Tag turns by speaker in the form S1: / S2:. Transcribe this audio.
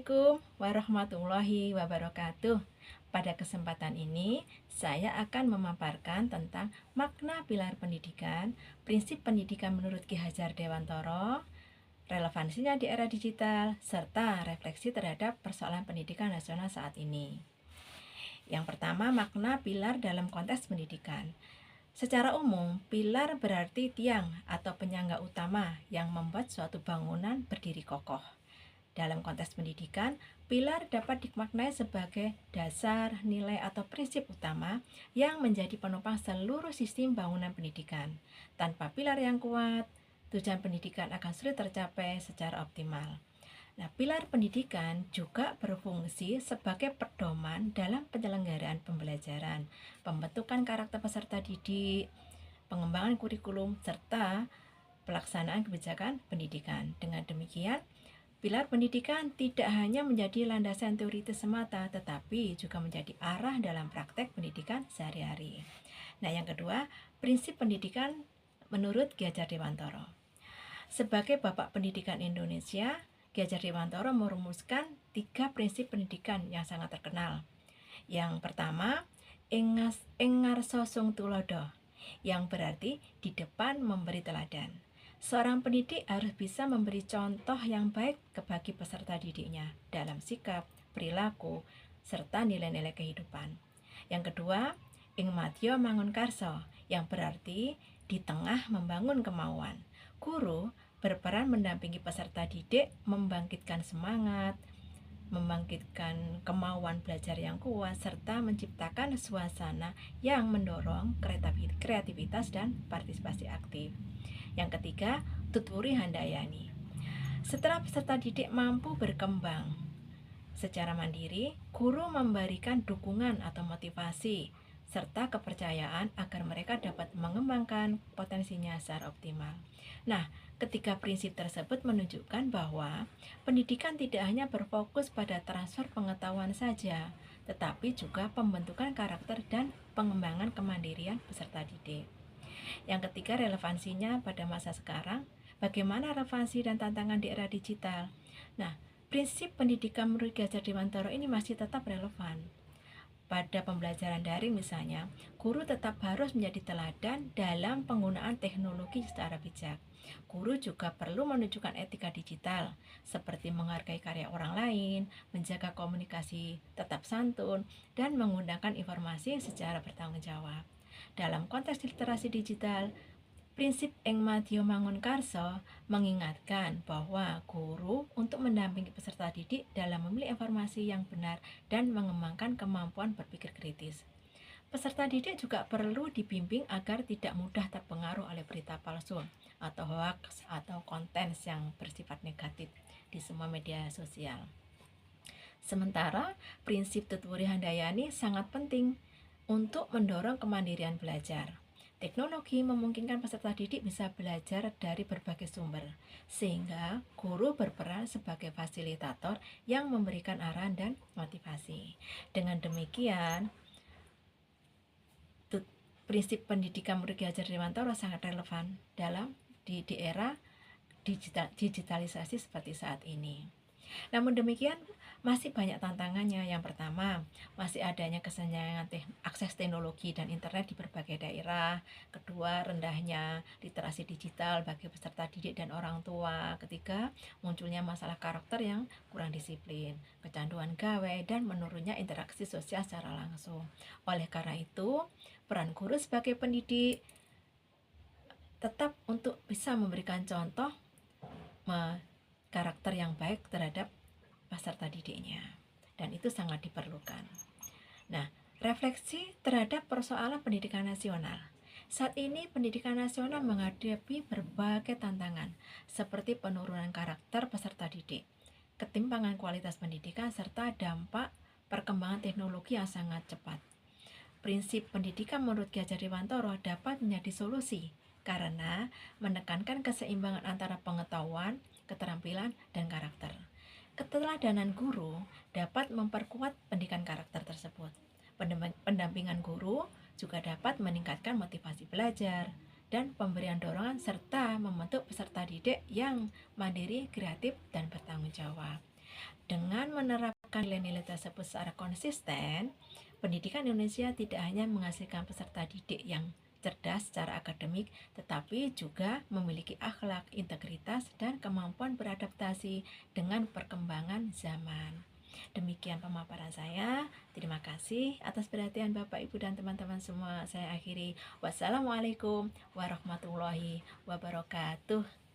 S1: Assalamualaikum warahmatullahi wabarakatuh. Pada kesempatan ini, saya akan memaparkan tentang makna pilar pendidikan, prinsip pendidikan menurut Ki Hajar Dewantoro, relevansinya di era digital, serta refleksi terhadap persoalan pendidikan nasional saat ini. Yang pertama, makna pilar dalam konteks pendidikan. Secara umum, pilar berarti tiang atau penyangga utama yang membuat suatu bangunan berdiri kokoh. Dalam konteks pendidikan, pilar dapat dimaknai sebagai dasar, nilai, atau prinsip utama yang menjadi penopang seluruh sistem bangunan pendidikan. Tanpa pilar yang kuat, tujuan pendidikan akan sulit tercapai secara optimal. Nah, pilar pendidikan juga berfungsi sebagai pedoman dalam penyelenggaraan pembelajaran, pembentukan karakter peserta didik, pengembangan kurikulum, serta pelaksanaan kebijakan pendidikan. Dengan demikian, pilar pendidikan tidak hanya menjadi landasan teoritis semata, tetapi juga menjadi arah dalam praktek pendidikan sehari-hari. Nah, yang kedua, prinsip pendidikan menurut Ki Hajar Dewantoro. Sebagai Bapak Pendidikan Indonesia, Ki Hajar Dewantoro merumuskan 3 prinsip pendidikan yang sangat terkenal. Yang pertama, engarso sung tulodo, yang berarti di depan memberi teladan. Seorang pendidik harus bisa memberi contoh yang baik bagi peserta didiknya dalam sikap, perilaku, serta nilai-nilai kehidupan. Yang kedua, ing madya mangun karso, yang berarti di tengah membangun kemauan. Guru berperan mendampingi peserta didik, membangkitkan semangat, membangkitkan kemauan belajar yang kuat, serta menciptakan suasana yang mendorong kreativitas dan partisipasi aktif. Yang ketiga, tuturi handayani. Setelah peserta didik mampu berkembang secara mandiri, guru memberikan dukungan atau motivasi serta kepercayaan agar mereka dapat mengembangkan potensinya secara optimal. Nah, ketiga prinsip tersebut menunjukkan bahwa pendidikan tidak hanya berfokus pada transfer pengetahuan saja, tetapi juga pembentukan karakter dan pengembangan kemandirian peserta didik. Yang ketiga, relevansinya pada masa sekarang. Bagaimana relevansi dan tantangan di era digital? Nah, prinsip pendidikan menurut Ki Hajar Dewantoro ini masih tetap relevan. Pada pembelajaran daring misalnya, guru tetap harus menjadi teladan dalam penggunaan teknologi secara bijak. Guru juga perlu menunjukkan etika digital, seperti menghargai karya orang lain, menjaga komunikasi tetap santun, dan menggunakan informasi secara bertanggung jawab. Dalam konteks literasi digital, prinsip ing madya mangun karso mengingatkan bahwa guru untuk mendampingi peserta didik dalam memilih informasi yang benar dan mengembangkan kemampuan berpikir kritis. Peserta didik juga perlu dibimbing agar tidak mudah terpengaruh oleh berita palsu atau hoax atau konten yang bersifat negatif di semua media sosial. Sementara, prinsip tuturi handayani sangat penting untuk mendorong kemandirian belajar. Teknologi memungkinkan peserta didik bisa belajar dari berbagai sumber, sehingga guru berperan sebagai fasilitator yang memberikan arahan dan motivasi. Dengan demikian, prinsip pendidikan menurut Ki Hajar Dewantoro sangat relevan dalam di era digitalisasi seperti saat ini. Namun demikian, masih banyak tantangannya. Yang pertama, masih adanya kesenjangan akses teknologi dan internet di berbagai daerah. Kedua, rendahnya literasi digital bagi peserta didik dan orang tua. Ketiga, munculnya masalah karakter yang kurang disiplin, kecanduan gawai, dan menurunnya interaksi sosial secara langsung. Oleh karena itu, peran guru sebagai pendidik tetap untuk bisa memberikan contoh karakter yang baik terhadap peserta didiknya, dan itu sangat diperlukan. Nah, refleksi terhadap persoalan pendidikan nasional. Saat ini pendidikan nasional menghadapi berbagai tantangan seperti penurunan karakter peserta didik, ketimpangan kualitas pendidikan, serta dampak perkembangan teknologi yang sangat cepat. Prinsip pendidikan menurut Ki Hajar Dewantoro dapat menjadi solusi karena menekankan keseimbangan antara pengetahuan, keterampilan, dan karakter. Keteladanan guru dapat memperkuat pendidikan karakter tersebut. Pendampingan guru juga dapat meningkatkan motivasi belajar dan pemberian dorongan serta membentuk peserta didik yang mandiri, kreatif, dan bertanggung jawab. Dengan menerapkan nilai-nilai tersebut secara konsisten, pendidikan Indonesia tidak hanya menghasilkan peserta didik yang cerdas secara akademik, tetapi juga memiliki akhlak, integritas, dan kemampuan beradaptasi dengan perkembangan zaman. Demikian pemaparan saya. Terima kasih atas perhatian Bapak, Ibu, dan teman-teman semua. Saya akhiri. Wassalamualaikum warahmatullahi wabarakatuh.